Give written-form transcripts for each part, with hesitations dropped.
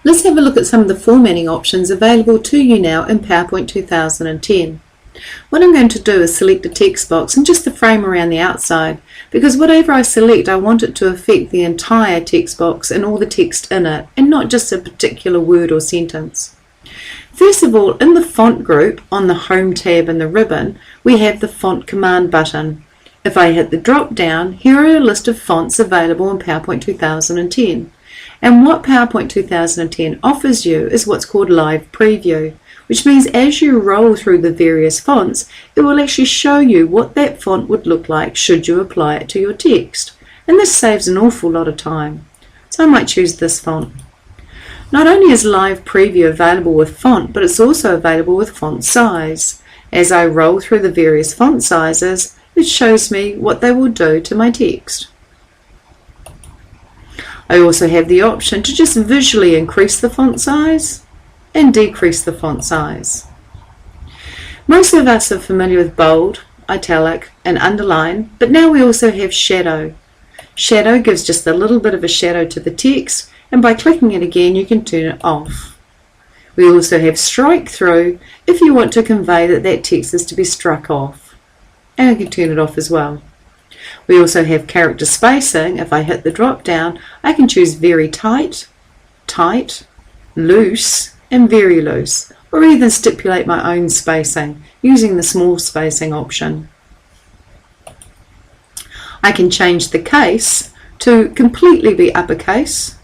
Let's have a look at some of the formatting options available to you now in PowerPoint 2010. What I'm going to do is select the text box and just the frame around the outside, because whatever I select I want it to affect the entire text box and all the text in it, and not just a particular word or sentence. First of all, in the font group on the Home tab in the ribbon, we have the Font Command button. If I hit the drop down, here are a list of fonts available in PowerPoint 2010. And what PowerPoint 2010 offers you is what's called Live Preview, which means as you roll through the various fonts, it will actually show you what that font would look like should you apply it to your text. And this saves an awful lot of time. So I might choose this font. Not only is Live Preview available with font, but it's also available with font size. As I roll through the various font sizes, it shows me what they will do to my text. I also have the option to just visually increase the font size and decrease the font size. Most of us are familiar with bold, italic and underline, but now we also have shadow. Shadow gives just a little bit of a shadow to the text, and by clicking it again you can turn it off. We also have strike through if you want to convey that that text is to be struck off, and I can turn it off as well. We also have character spacing. If I hit the drop down, I can choose very tight, tight, loose and very loose, or even stipulate my own spacing using the small spacing option. I can change the case to completely be uppercase,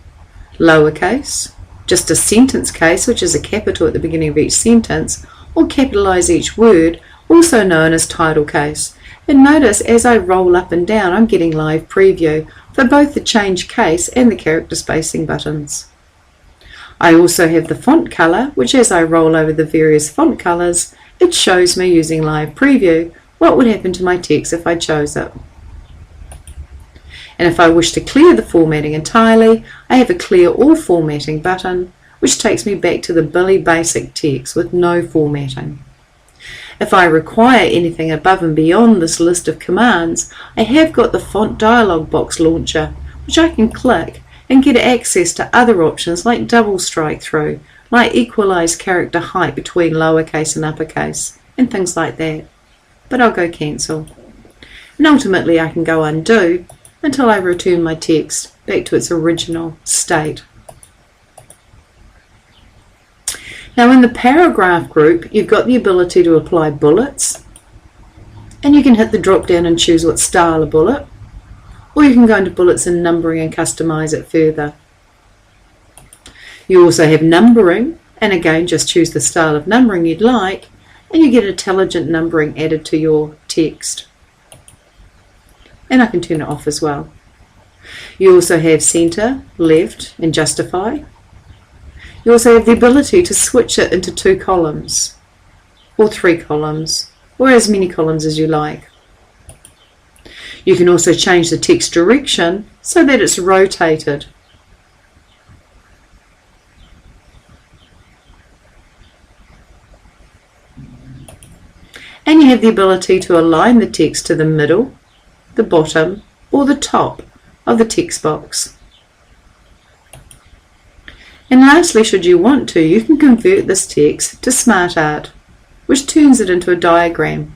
lowercase, just a sentence case, which is a capital at the beginning of each sentence, or capitalize each word, also known as title case. And notice as I roll up and down, I'm getting Live Preview for both the change case and the character spacing buttons. I also have the font color, which as I roll over the various font colors, it shows me using Live Preview what would happen to my text if I chose it. And if I wish to clear the formatting entirely, I have a Clear All Formatting button, which takes me back to the Billy Basic text with no formatting. If I require anything above and beyond this list of commands, I have got the Font Dialog Box Launcher, which I can click and get access to other options like double strike through, like equalize character height between lowercase and uppercase, and things like that. But I'll go cancel. And ultimately I can go undo until I return my text back to its original state. Now in the paragraph group, you've got the ability to apply bullets, and you can hit the drop down and choose what style of bullet, or you can go into bullets and numbering and customize it further. You also have numbering, and again just choose the style of numbering you'd like, and you get intelligent numbering added to your text. And I can turn it off as well. You also have center, left and justify. You also have the ability to switch it into 2 columns, or 3 columns, or as many columns as you like. You can also change the text direction so that it's rotated. And you have the ability to align the text to the middle, the bottom, or the top of the text box. And lastly, should you want to, you can convert this text to Smartart, which turns it into a diagram.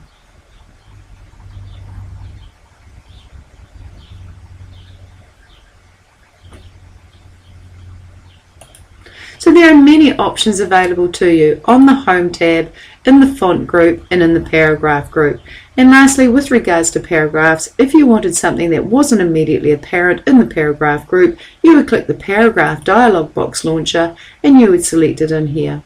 So there are many options available to you on the Home tab, in the Font group and in the Paragraph group. And lastly, with regards to paragraphs, if you wanted something that wasn't immediately apparent in the Paragraph group, you would click the Paragraph Dialog Box Launcher and you would select it in here.